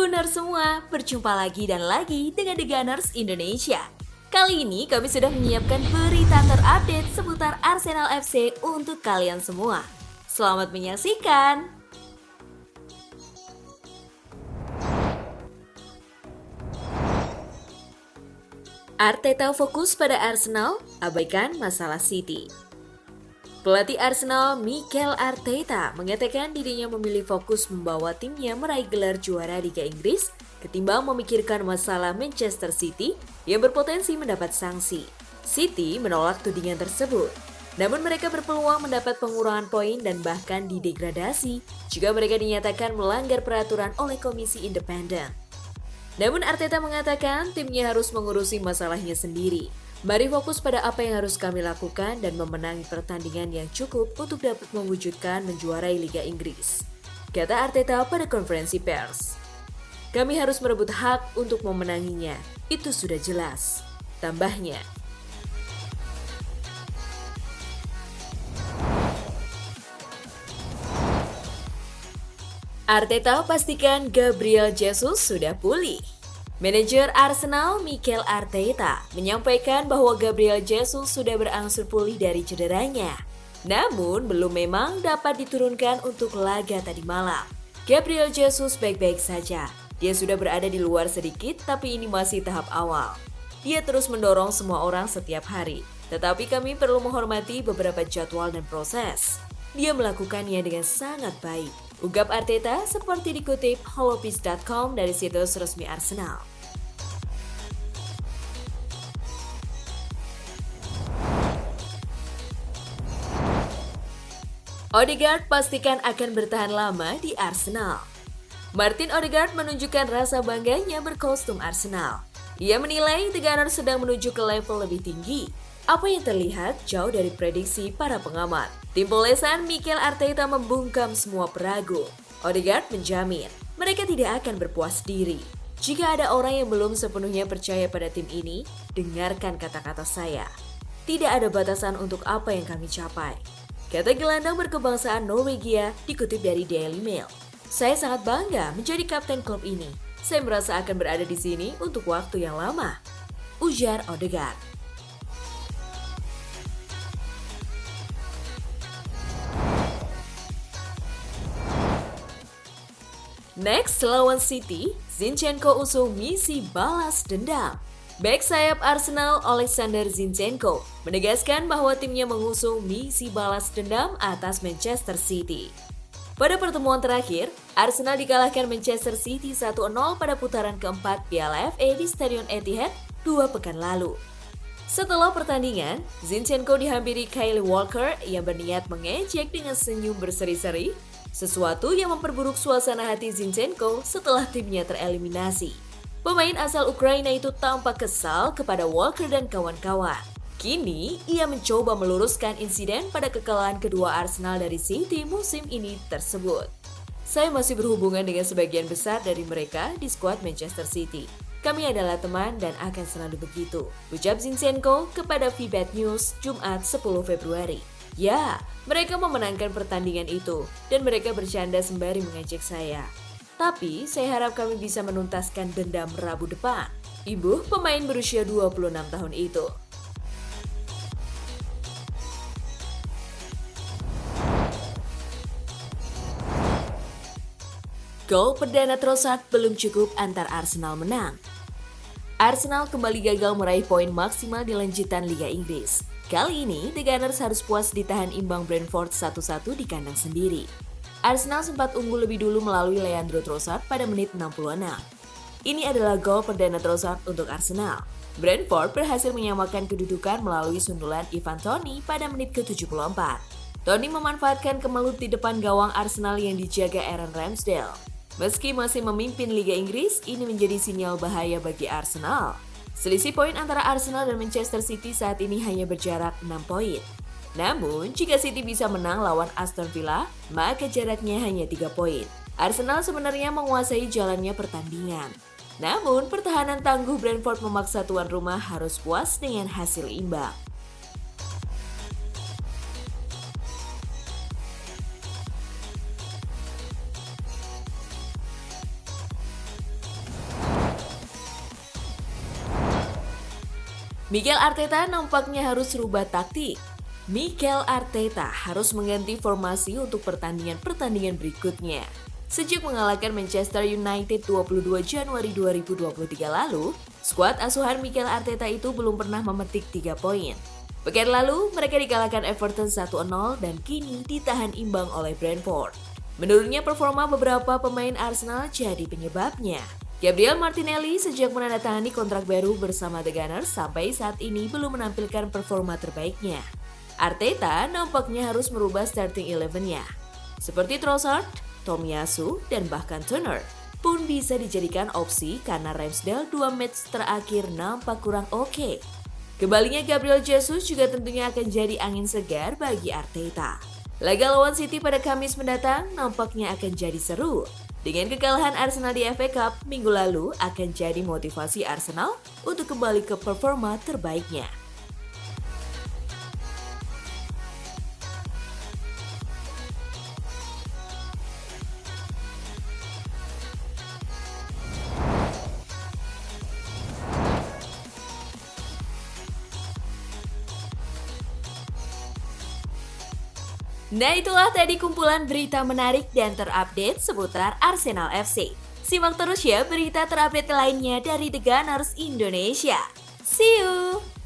Gunners semua, berjumpa lagi dan lagi dengan The Gunners Indonesia. Kali ini kami sudah menyiapkan berita terupdate seputar Arsenal FC untuk kalian semua. Selamat menyaksikan! Arteta fokus pada Arsenal, abaikan masalah City. Pelatih Arsenal, Mikel Arteta, mengatakan dirinya memilih fokus membawa timnya meraih gelar juara Liga Inggris ketimbang memikirkan masalah Manchester City yang berpotensi mendapat sanksi. City menolak tudingan tersebut, namun mereka berpeluang mendapat pengurangan poin dan bahkan didegradasi jika mereka dinyatakan melanggar peraturan oleh komisi independen. Namun Arteta mengatakan timnya harus mengurusi masalahnya sendiri. Mari fokus pada apa yang harus kami lakukan dan memenangi pertandingan yang cukup untuk dapat mewujudkan menjuarai Liga Inggris, kata Arteta pada konferensi pers. Kami harus merebut hak untuk memenanginya, itu sudah jelas, tambahnya. Arteta pastikan Gabriel Jesus sudah pulih. Manajer Arsenal, Mikel Arteta, menyampaikan bahwa Gabriel Jesus sudah berangsur pulih dari cederanya. Namun, belum memang dapat diturunkan untuk laga tadi malam. Gabriel Jesus baik-baik saja. Dia sudah berada di luar sedikit, tapi ini masih tahap awal. Dia terus mendorong semua orang setiap hari. Tetapi kami perlu menghormati beberapa jadwal dan proses. Dia melakukannya dengan sangat baik, ungkap Arteta seperti dikutip holopis.com dari situs resmi Arsenal. Odegaard pastikan akan bertahan lama di Arsenal. Martin Odegaard menunjukkan rasa bangganya berkostum Arsenal. Ia menilai The Gunners sedang menuju ke level lebih tinggi. Apa yang terlihat jauh dari prediksi para pengamat. Tim polesan Mikel Arteta membungkam semua peragu. Odegaard menjamin mereka tidak akan berpuas diri. Jika ada orang yang belum sepenuhnya percaya pada tim ini, dengarkan kata-kata saya. Tidak ada batasan untuk apa yang kami capai, kata gelandang berkebangsaan Norwegia dikutip dari Daily Mail. Saya sangat bangga menjadi kapten klub ini. Saya merasa akan berada di sini untuk waktu yang lama, ujar Odegaard. Next, lawan City, Zinchenko usung misi balas dendam. Bek sayap Arsenal Alexander Zinchenko menegaskan bahwa timnya mengusung misi balas dendam atas Manchester City. Pada pertemuan terakhir, Arsenal dikalahkan Manchester City 1-0 pada putaran keempat Piala FA di Stadion Etihad 2 pekan lalu. Setelah pertandingan, Zinchenko dihampiri Kyle Walker yang berniat mengejek dengan senyum berseri-seri, sesuatu yang memperburuk suasana hati Zinchenko setelah timnya tereliminasi. Pemain asal Ukraina itu tampak kesal kepada Walker dan kawan-kawan. Kini, ia mencoba meluruskan insiden pada kekalahan kedua Arsenal dari City musim ini tersebut. Saya masih berhubungan dengan sebagian besar dari mereka di skuad Manchester City. Kami adalah teman dan akan selalu begitu, ucap Zinchenko kepada VBet News Jumat 10 Februari. Ya, mereka memenangkan pertandingan itu, dan mereka bercanda sembari mengejek saya. Tapi, saya harap kami bisa menuntaskan dendam Rabu depan. Ibu pemain berusia 26 tahun itu. Gol perdana Trossard belum cukup antar Arsenal menang. Arsenal kembali gagal meraih poin maksimal di lanjutan Liga Inggris. Kali ini, The Gunners harus puas ditahan imbang Brentford 1-1 di kandang sendiri. Arsenal sempat unggul lebih dulu melalui Leandro Trossard pada menit 66. Ini adalah gol perdana Trossard untuk Arsenal. Brentford berhasil menyamakan kedudukan melalui sundulan Ivan Toney pada menit ke-74. Toney memanfaatkan kemelut di depan gawang Arsenal yang dijaga Aaron Ramsdale. Meski masih memimpin Liga Inggris, ini menjadi sinyal bahaya bagi Arsenal. Selisih poin antara Arsenal dan Manchester City saat ini hanya berjarak 6 poin. Namun, jika City bisa menang lawan Aston Villa, maka jaraknya hanya 3 poin. Arsenal sebenarnya menguasai jalannya pertandingan. Namun, pertahanan tangguh Brentford memaksa tuan rumah harus puas dengan hasil imbang. Mikel Arteta nampaknya harus rubah taktik. Mikel Arteta harus mengganti formasi untuk pertandingan-pertandingan berikutnya. Sejak mengalahkan Manchester United 22 Januari 2023 lalu, skuad asuhan Mikel Arteta itu belum pernah memetik 3 poin. Pekan lalu, mereka dikalahkan Everton 1-0 dan kini ditahan imbang oleh Brentford. Menurutnya performa beberapa pemain Arsenal jadi penyebabnya. Gabriel Martinelli sejak menandatangani kontrak baru bersama The Gunners sampai saat ini belum menampilkan performa terbaiknya. Arteta nampaknya harus merubah starting 11-nya. Seperti Trossard, Tomiyasu, dan bahkan Turner pun bisa dijadikan opsi karena Ramsdale 2 match terakhir nampak kurang oke. Kembalinya Gabriel Jesus juga tentunya akan jadi angin segar bagi Arteta. Laga lawan City pada Kamis mendatang nampaknya akan jadi seru. Dengan kekalahan Arsenal di FA Cup minggu lalu akan jadi motivasi Arsenal untuk kembali ke performa terbaiknya. Nah itulah tadi kumpulan berita menarik dan terupdate seputar Arsenal FC. Simak terus ya berita terupdate lainnya dari The Gunners Indonesia. See you!